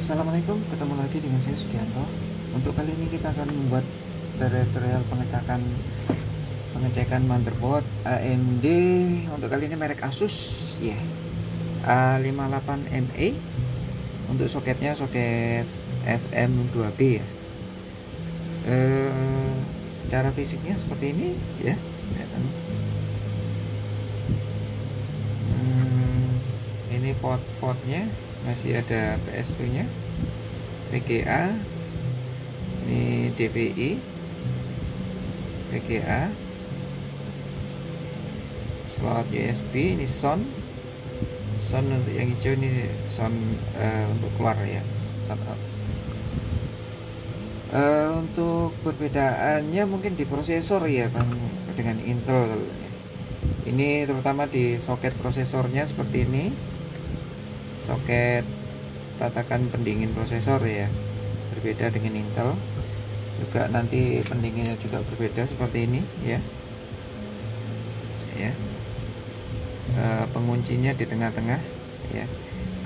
Assalamualaikum, ketemu lagi dengan saya Sugianto. Untuk kali ini kita akan membuat tutorial pengecekan motherboard AMD. Untuk kali ini merek Asus ya, A58ME. Untuk soketnya soket FM2B ya. Secara fisiknya seperti ini ya. Ini port-portnya masih ada PS2 nya, VGA, ini DVI, VGA, slot USB, ini sound untuk yang hijau, ini sound untuk keluar ya, sound out. Untuk perbedaannya mungkin di prosesor ya Bang, dengan Intel. Ini terutama di soket prosesornya seperti ini, soket tatakan pendingin prosesor ya, berbeda dengan Intel. Juga nanti pendinginnya juga berbeda seperti ini ya. Penguncinya di tengah-tengah ya.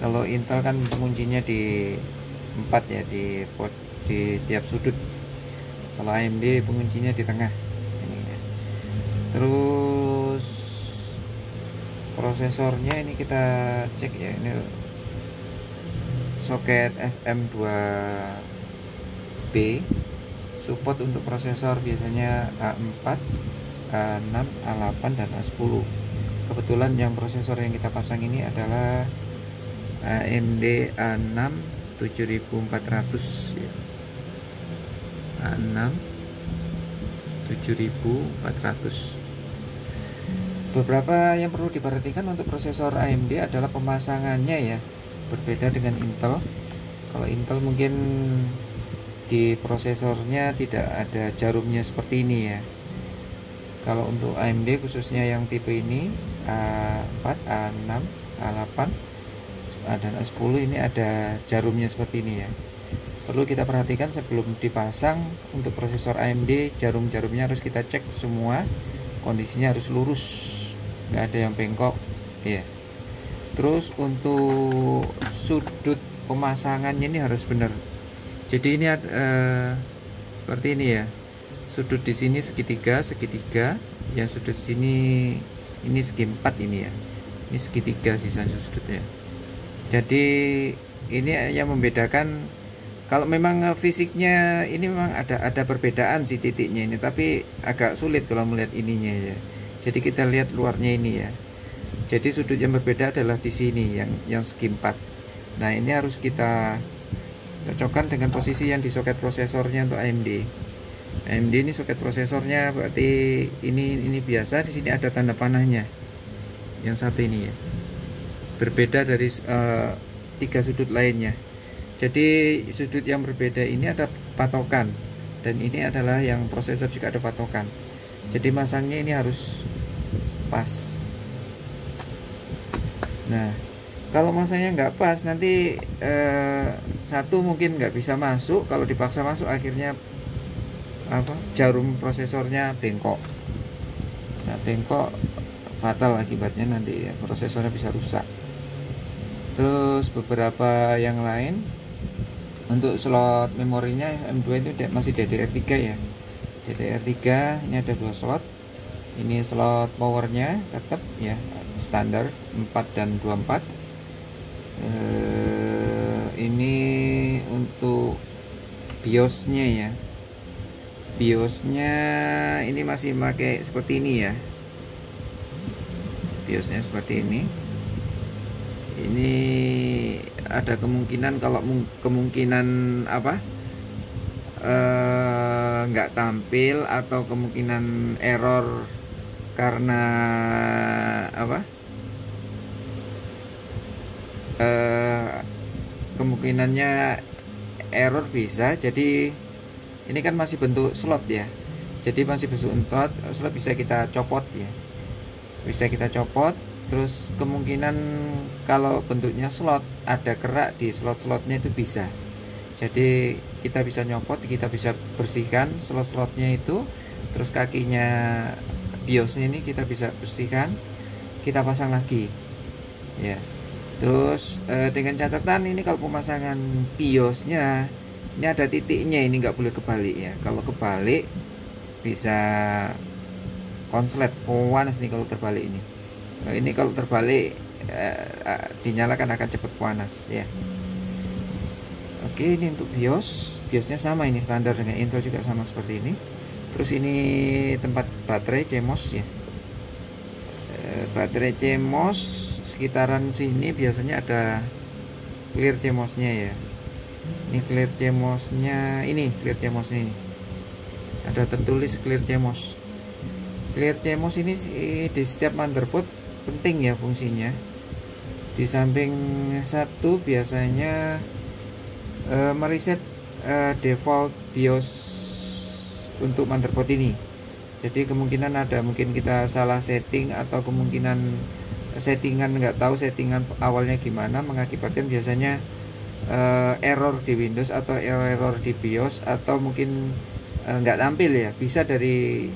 Kalau Intel kan penguncinya di 4 ya, di tiap sudut. Kalau AMD penguncinya di tengah ini ya. Terus prosesornya ini kita cek ya, ini soket FM2B, support untuk prosesor biasanya A4, A6, A8 dan A10. Kebetulan yang prosesor yang kita pasang ini adalah AMD A6 7400 ya. A6 7400. Beberapa yang perlu diperhatikan untuk prosesor AMD adalah pemasangannya ya, berbeda dengan Intel. Kalau Intel mungkin di prosesornya tidak ada jarumnya seperti ini ya. Kalau untuk AMD khususnya yang tipe ini A4, A6, A8 dan A10 ini ada jarumnya seperti ini ya. Perlu kita perhatikan sebelum dipasang untuk prosesor AMD, jarum-jarumnya harus kita cek semua, kondisinya harus lurus, nggak ada yang bengkok ya. Terus untuk sudut pemasangannya ini harus benar. Jadi ini seperti ini ya, sudut di sini segitiga, yang sudut sini ini segi 4 ini ya, ini segitiga sisa sudutnya. Jadi ini yang membedakan. Kalau memang fisiknya ini memang ada perbedaan sih titiknya ini, tapi agak sulit kalau melihat ininya ya. Jadi kita lihat luarnya ini ya. Jadi sudut yang berbeda adalah di sini yang segi 4. Nah, ini harus kita cocokkan dengan posisi yang di soket prosesornya untuk AMD. AMD ini soket prosesornya berarti ini biasa, di sini ada tanda panahnya. Yang satu ini ya. Berbeda dari 3 sudut lainnya. Jadi sudut yang berbeda ini ada patokan, dan ini adalah yang prosesor juga ada patokan. Jadi masangnya ini harus pas. Nah, kalau masanya nggak pas nanti satu mungkin nggak bisa masuk. Kalau dipaksa masuk akhirnya jarum prosesornya bengkok. Nah, bengkok fatal akibatnya, nanti ya, prosesornya bisa rusak. Terus beberapa yang lain untuk slot memorinya M2 itu masih DDR3 ya. DDR3 ini ada 2 slot. Ini slot powernya tetap ya standar 4 dan 24. Ini untuk BIOSnya ya. BIOSnya ini masih pakai seperti ini ya. BIOSnya seperti ini. Ini ada kemungkinan, kalau kemungkinan nggak tampil, atau kemungkinan error karena kemungkinannya error bisa. Jadi ini kan masih bentuk slot ya, jadi masih bentuk slot bisa kita copot ya, bisa kita copot. Terus kemungkinan kalau bentuknya slot ada kerak di slot-slotnya itu bisa. Jadi kita bisa nyopot, kita bisa bersihkan slot-slotnya itu. Terus kakinya BIOSnya ini kita bisa bersihkan, kita pasang lagi ya. Terus dengan catatan ini kalau pemasangan BIOSnya ini ada titiknya, ini nggak boleh kebalik ya. Kalau kebalik bisa konslet, panas nih kalau terbalik ini. Ini kalau terbalik dinyalakan akan cepat panas ya. Oke, ini untuk BIOSnya sama, ini standar dengan Intel juga sama seperti ini. Terus ini tempat baterai CMOS ya. Baterai CMOS sekitaran sini biasanya ada clear CMOS-nya ya. Ini clear CMOS-nya, ini clear CMOS-nya ini. Ada tertulis clear CMOS. Clear CMOS ini di setiap motherboard penting ya fungsinya. Di samping satu biasanya mereset default BIOS untuk motherboard ini. Jadi kemungkinan ada, mungkin kita salah setting atau kemungkinan settingan nggak tahu settingan awalnya gimana, mengakibatkan biasanya error di Windows atau error di BIOS, atau mungkin nggak tampil ya, bisa dari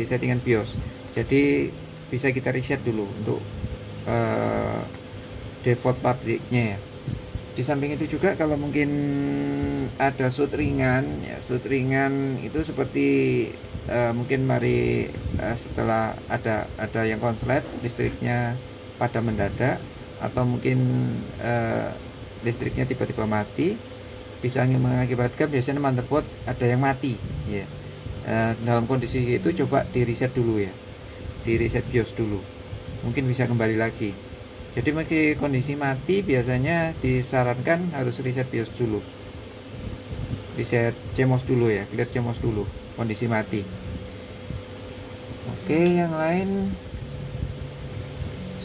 settingan BIOS. Jadi bisa kita reset dulu untuk default pabriknya ya. Di samping itu juga kalau mungkin ada shoot ringan ya, shoot ringan itu seperti mungkin mari setelah ada yang konslet listriknya pada mendadak, atau mungkin listriknya tiba-tiba mati, bisa mengakibatkan biasanya motherboard ada yang mati ya. Dalam kondisi itu coba di reset dulu ya, di reset BIOS dulu, mungkin bisa kembali lagi. Jadi bagi kondisi mati biasanya disarankan harus reset BIOS dulu, reset CMOS dulu ya, clear CMOS dulu kondisi mati. Oke, yang lain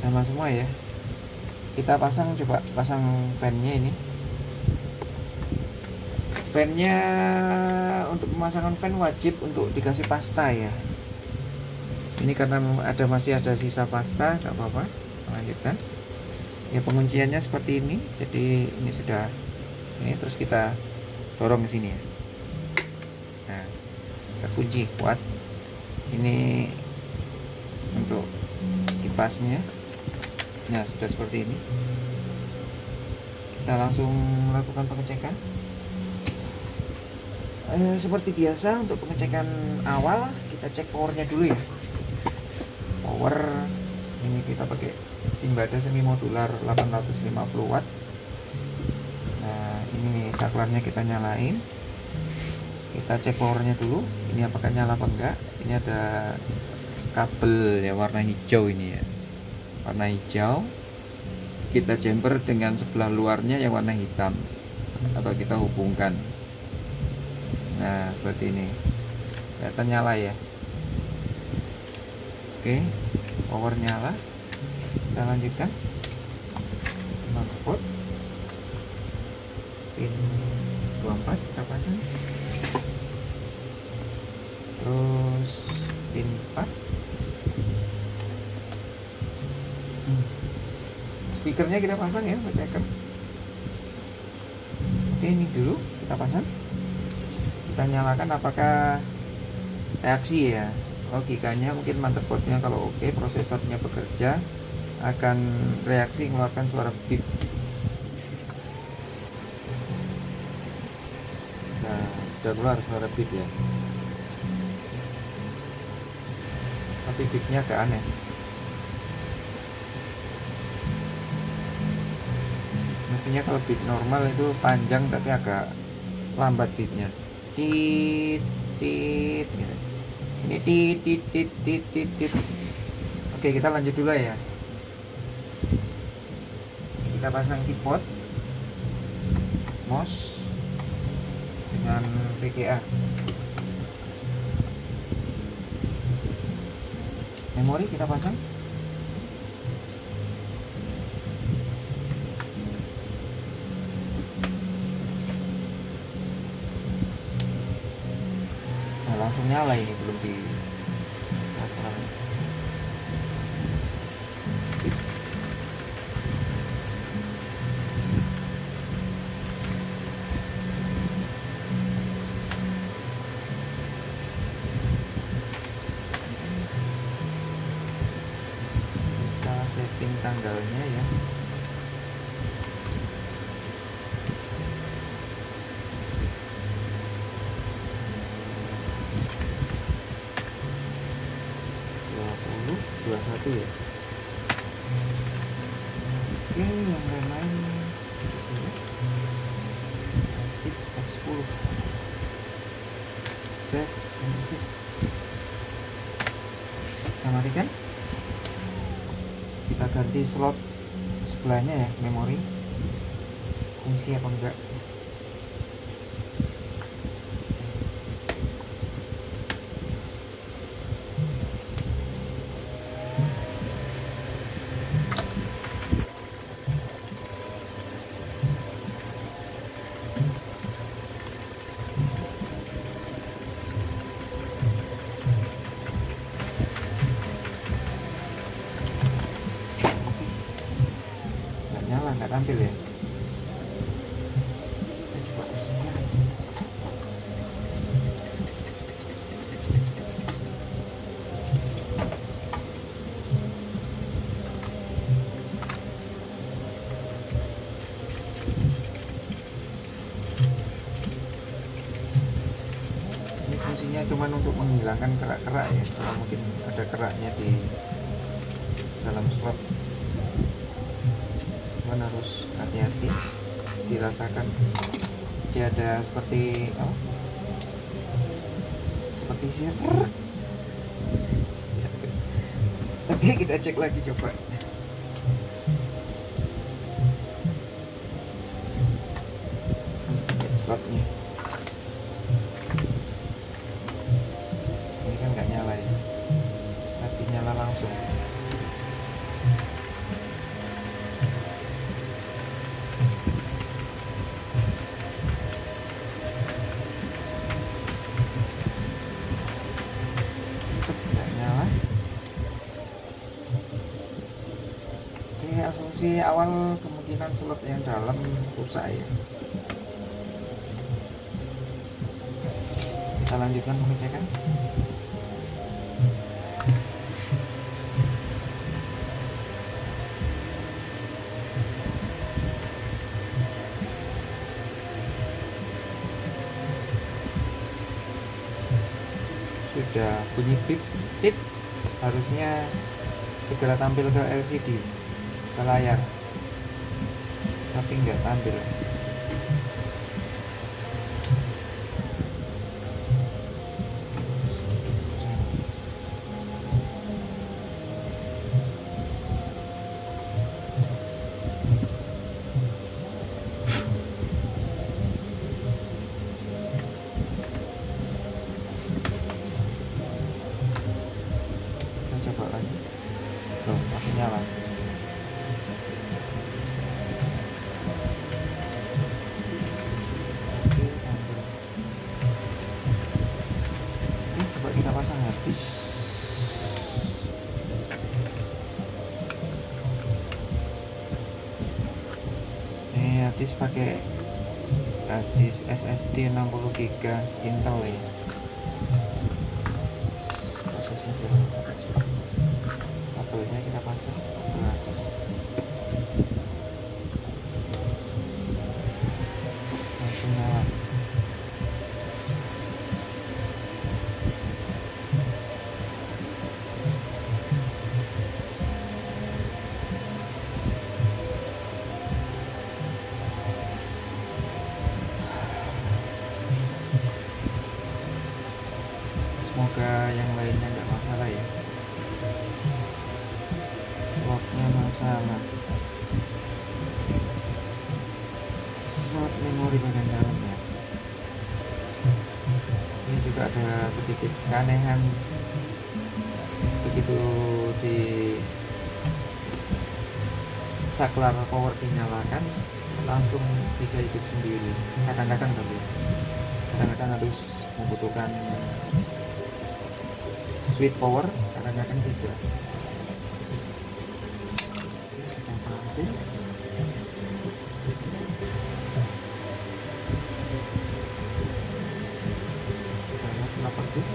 sama semua ya. Kita pasang, coba pasang fan-nya ini. Fan-nya untuk pemasangan fan wajib untuk dikasih pasta ya. Ini karena masih ada sisa pasta, nggak apa-apa. Lanjutkan. Ya, pengunciannya seperti ini. Jadi ini sudah ini, terus kita dorong ke sini ya. Nah, kita kunci kuat. Ini untuk kipasnya. Nah, sudah seperti ini. Kita langsung melakukan pengecekan. Seperti biasa untuk pengecekan awal kita cek powernya dulu ya. Power ini kita pakai Simbada semi modular 850 watt. Nah, ini saklarnya kita nyalain. Kita cek powernya dulu, ini apakah nyala apa enggak. Ini ada kabel ya warna hijau ini ya, warna hijau. Kita jumper dengan sebelah luarnya yang warna hitam, atau kita hubungkan. Nah, seperti ini kelihatan nyala ya. Oke, power nyala. Kita lanjutkan motherboard pin 24 kita pasang, terus pin 4. Speakernya kita pasang ya, checker. Oke, ini dulu kita pasang. Kita nyalakan apakah reaksi ya. Logikanya mungkin motherboardnya kalau oke, prosesornya bekerja, akan reaksi mengeluarkan suara beep. Nah, sudah keluar suara beep ya, tapi beepnya agak aneh. Mestinya kalau beep normal itu panjang, tapi agak lambat beepnya. Tit tit gitu. Ini tit tit tit tit tit tit. Oke, kita lanjut dulu ya. Kita pasang keyboard mouse dengan VGA. Memori kita pasang. Nah, langsung nyala, ini belum di setting tanggalnya ya. satu ya. Oke, yang lain-lain sip F10 save. Kita matikan, kita ganti slot sebelahnya ya, memori fungsi apa enggak. Nggak tampil ya. Kita coba bersihkan. Ini fungsinya cuma untuk menghilangkan kerak-kerak ya, kalau mungkin ada keraknya di dalam slot. Harus hati-hati, dirasakan dia ada seperti seperti siapa. Oke, kita cek lagi coba. Slotnya ini kan nggak nyala ya, tapi nyala langsung. Asumsi awal kemungkinan slot yang dalam rusak ya. Kita lanjutkan pengecekan. Sudah bunyi bip tit, harusnya segera tampil ke LCD, ke layar, tapi nggak tampil. Kita coba lagi. Tuh, masih nyala. Kita pasang habis. Ini habis pakai habis SSD 60 GB Intel ya. Prosesnya belum kabelnya kita pasang habis. Langsung nyala. Semoga yang lainnya nggak masalah ya. Slotnya masalah, slot memori bagian dalamnya. Ini juga ada sedikit keanehan, begitu di saklar power dinyalakan langsung bisa hidup sendiri. Kadang-kadang harus membutuhkan switch power, kadang-kadang tidak. Properties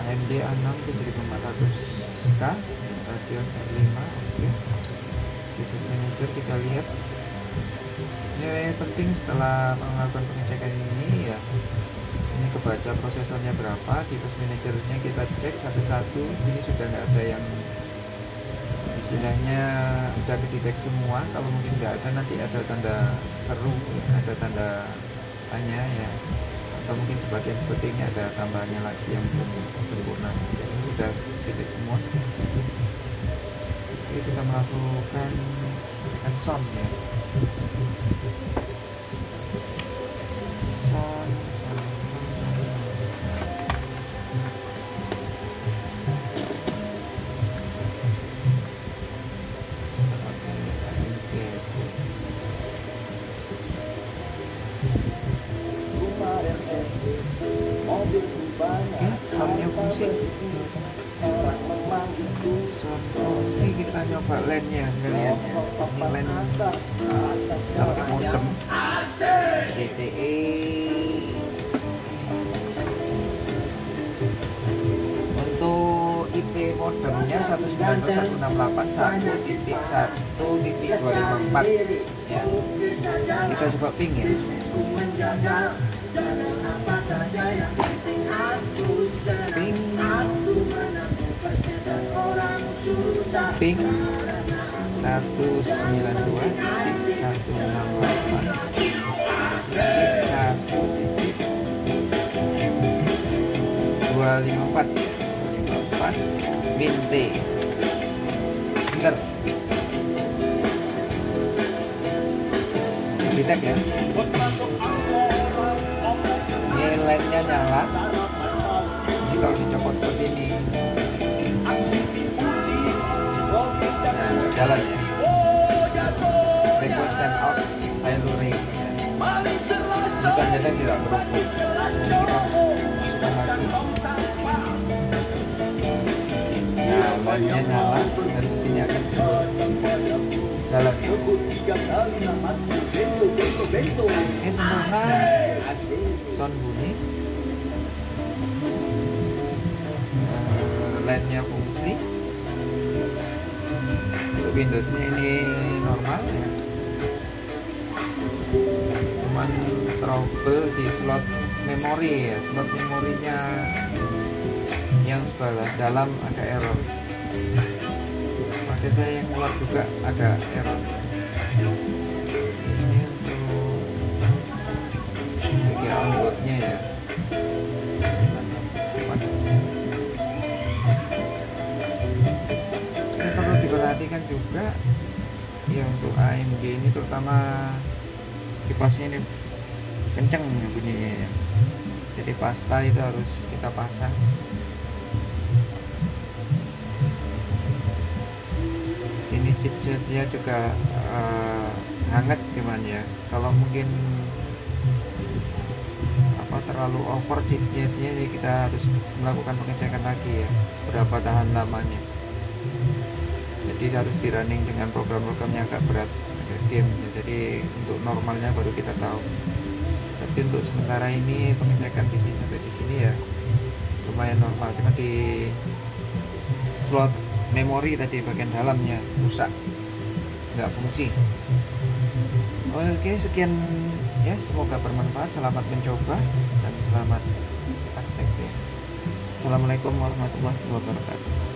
AMD A6 7400K Radeon R5. Oke, device manager kita lihat. Ini penting setelah melakukan pengecekan ini ya, Ini kebaca prosesornya berapa, device manajernya kita cek satu-satu. Ini sudah nggak ada yang istilahnya udah kedetek semua. Kalau mungkin nggak ada, nanti ada tanda seru ya, ada tanda tanya ya, atau mungkin sebagian seperti ini ada tambahannya lagi yang belum sempurna. Jadi sudah kedetek semua. Oke, kita melakukan sound ya. Soundnya fungsi. Sound fungsi, kita nyoba LAN-nya, ini LAN kita pakai modem ZTE. Untuk IP modemnya 192.168.1.1.254 ya. Kita coba ping ya. Ping 192.1.254 Minte. Bentar. Detek ya. Ini LED-nya nyala. Ini kalau dicopot seperti ini, jalan ya. Request time out file luring. Ini tandanya tidak berhubung. Ini kita masukkan lagi. Nah, LED-nya nyala dan di sini akan jalan. Ini sempurna. Sound bunyi. LED-nya fungsi. Windowsnya ini normal ya, cuman trouble di slot memori ya, slot memorinya yang sebelah dalam ada error. Pakai saya yang keluar juga ada error. Ini untuk bagian onboardnya ya. Diperhatikan juga ya untuk AMD ini, terutama kipasnya ini kenceng bunyinya ya. Jadi pasta itu harus kita pasang. Ini chipsetnya juga hangat cuman ya. Kalau mungkin terlalu over chipsetnya, jadi kita harus melakukan pengecekan lagi ya, berapa tahan lamanya. Jadi harus di running dengan program-programnya agak berat, agak game ya. Jadi untuk normalnya baru kita tahu. Tapi untuk sementara ini pengecekan di sini sampai di sini ya lumayan normal. Cuma di slot memori tadi bagian dalamnya rusak, nggak fungsi. Oke, sekian ya, semoga bermanfaat. Selamat mencoba dan selamat praktek ya. Assalamualaikum warahmatullahi wabarakatuh.